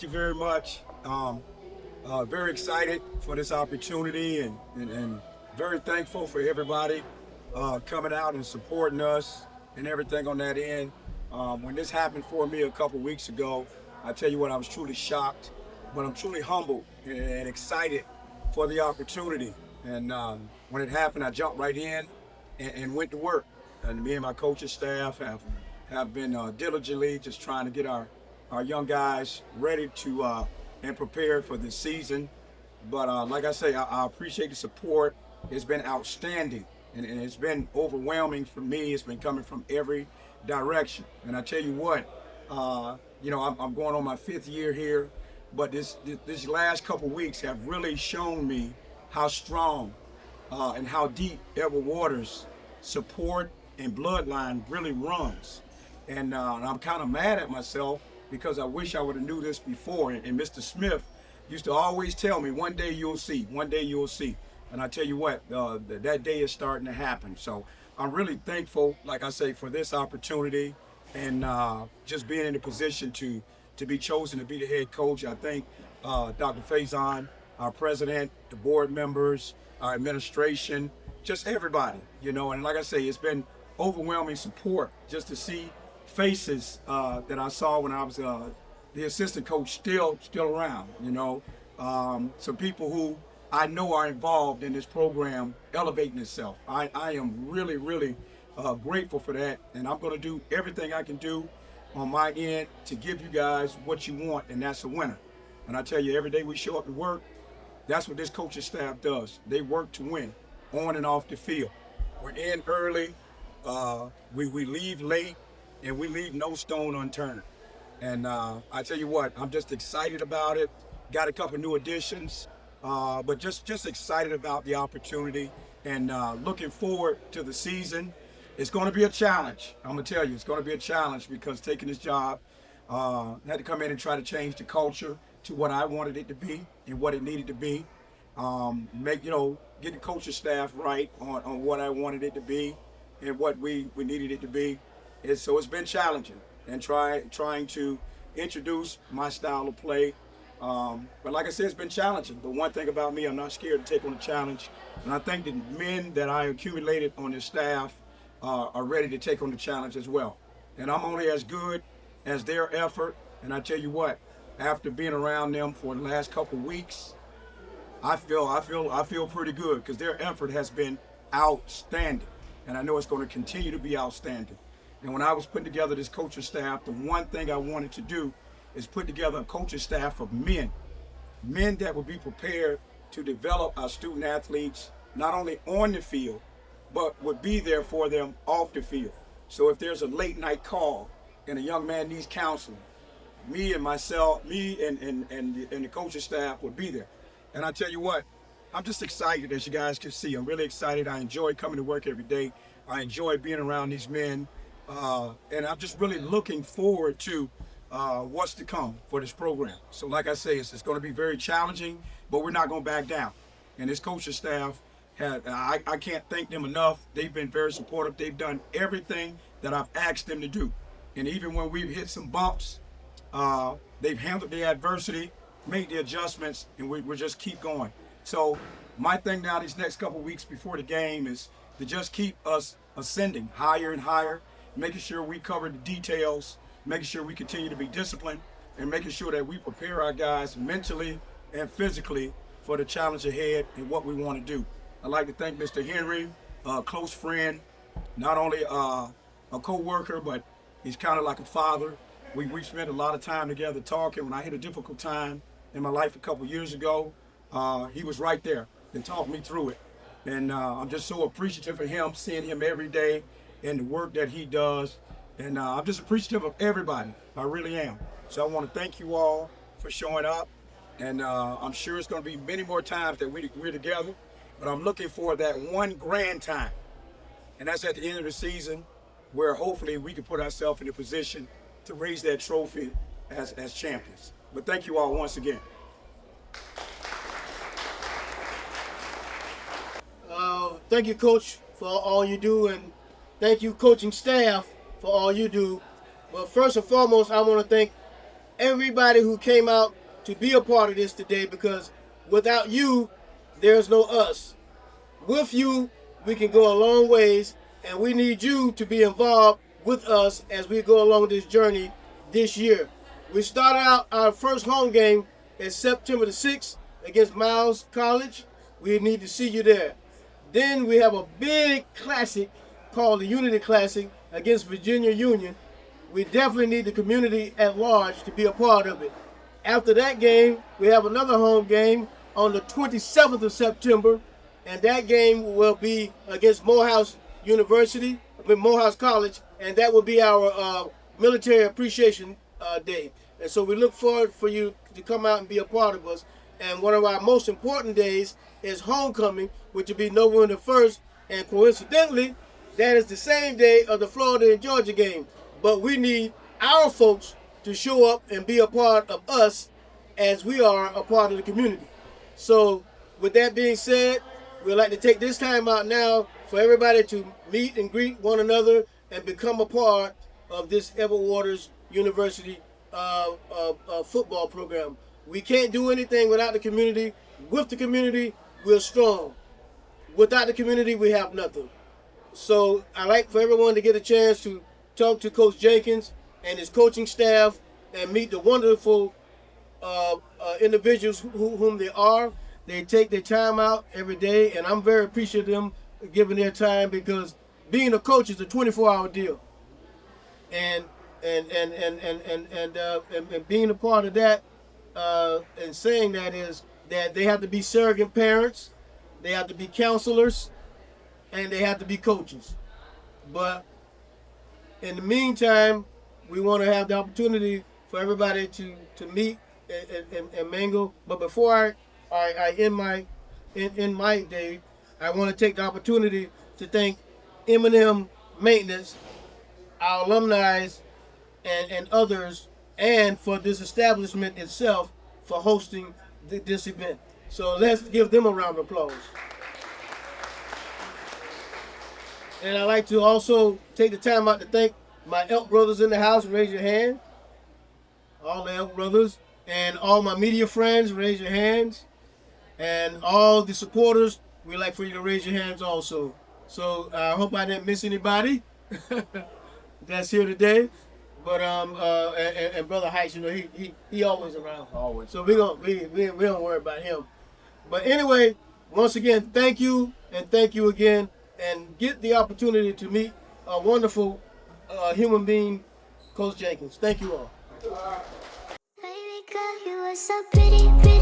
Thank you very much. Very excited for this opportunity and very thankful for everybody coming out and supporting us and everything on that end. When this happened for me a couple weeks ago, I tell you what, I was truly shocked, but I'm truly humbled and excited for the opportunity. And when it happened, I jumped right in and went to work. And me and my coaching staff have been diligently just trying to get our young guys ready to and prepared for this season. But like I say, I appreciate the support. It's been outstanding, and it's been overwhelming for me. It's been coming from every direction. And I tell you what, I'm going on my fifth year here, but this last couple weeks have really shown me how strong and how deep Edward Waters' support and bloodline really runs. And I'm kind of mad at myself because I wish I would have knew this before. And Mr. Smith used to always tell me, one day you'll see, one day you'll see. And I tell you what, that day is starting to happen. So I'm really thankful, like I say, for this opportunity and just being in a position to be chosen to be the head coach. I think Dr. Faison, our president, the board members, our administration, just everybody, and like I say, it's been overwhelming support just to see faces that I saw when I was the assistant coach still around, some people who I know are involved in this program elevating itself. I am really, really grateful for that, and I'm going to do everything I can do on my end to give you guys what you want, and that's a winner. And I tell you, every day we show up to work, that's what this coaching staff does. They work to win on and off the field. We're in early, we leave late, and we leave no stone unturned. And I tell you what, I'm just excited about it. Got a couple new additions, but just excited about the opportunity and looking forward to the season. It's going to be a challenge. I'm going to tell you, it's going to be a challenge because taking this job, had to come in and try to change the culture to what I wanted it to be and what it needed to be. Get the coaching staff right on what I wanted it to be and what we needed it to be. So it's been challenging and trying to introduce my style of play. But like I said, it's been challenging. But one thing about me, I'm not scared to take on a challenge. And I think the men that I accumulated on this staff are ready to take on the challenge as well. And I'm only as good as their effort. And I tell you what, after being around them for the last couple weeks, I feel pretty good because their effort has been outstanding. And I know it's going to continue to be outstanding. And when I was putting together this coaching staff, the one thing I wanted to do is put together a coaching staff of men that would be prepared to develop our student athletes, not only on the field, but would be there for them off the field. So if there's a late night call and a young man needs counseling, me and the coaching staff would be there. And I tell you what, I'm just excited, as you guys can see. I'm really excited. I enjoy coming to work every day. I enjoy being around these men. And I'm just really looking forward to what's to come for this program. So like I say, it's going to be very challenging, but we're not going to back down. And this coaching staff, I can't thank them enough. They've been very supportive. They've done everything that I've asked them to do. And even when we've hit some bumps, they've handled the adversity, made the adjustments, and we just keep going. So my thing now these next couple weeks before the game is to just keep us ascending higher and higher, making sure we cover the details, making sure we continue to be disciplined, and making sure that we prepare our guys mentally and physically for the challenge ahead and what we want to do. I'd like to thank Mr. Henry, a close friend, not only a co-worker, but he's kind of like a father. We spent a lot of time together talking. When I hit a difficult time in my life a couple years ago, he was right there and talked me through it. And I'm just so appreciative of him, seeing him every day and the work that he does. And I'm just appreciative of everybody. I really am. So I want to thank you all for showing up. And I'm sure it's going to be many more times that we're together. But I'm looking for that one grand time. And that's at the end of the season where hopefully we can put ourselves in a position to raise that trophy as champions. But thank you all once again. Thank you, Coach, for all you do, and thank you, coaching staff, for all you do. But first and foremost, I want to thank everybody who came out to be a part of this today, because without you, there's no us. With you, we can go a long ways, and we need you to be involved with us as we go along this journey this year. We started out our first home game is September the 6th against Miles College. We need to see you there. Then we have a big classic called the Unity Classic against Virginia Union. We definitely need the community at large to be a part of it. After that game, we have another home game on the 27th of September, and that game will be against Morehouse College, and that will be our military appreciation day. And so we look forward for you to come out and be a part of us. And one of our most important days is homecoming, which will be November the 1st. And coincidentally, that is the same day of the Florida and Georgia game. But we need our folks to show up and be a part of us as we are a part of the community. So with that being said, we'd like to take this time out now for everybody to meet and greet one another and become a part of this Everett Waters University football program. We can't do anything without the community. With the community, we're strong. Without the community, we have nothing. So I'd like for everyone to get a chance to talk to Coach Jenkins and his coaching staff and meet the wonderful individuals whom they are. They take their time out every day, and I'm very appreciative of them giving their time, because being a coach is a 24-hour deal. And being a part of that and saying that is that they have to be surrogate parents, they have to be counselors, and they have to be coaches. But in the meantime, we want to have the opportunity for everybody to meet and mingle. But before I end my day, I want to take the opportunity to thank M&M Maintenance, our alumni, and others, and for this establishment itself for hosting this event. So let's give them a round of applause. And I'd like to also take the time out to thank my Elk brothers in the house. Raise your hand. All the Elk brothers. And all my media friends, raise your hands. And all the supporters, we'd like for you to raise your hands also. So I hope I didn't miss anybody that's here today. But and Brother Heights, you know, he always around. Always. So we don't worry about him. But anyway, once again, thank you again, and get the opportunity to meet a wonderful human being, Coach Jenkins. Thank you all. Baby girl, you are so pretty, pretty.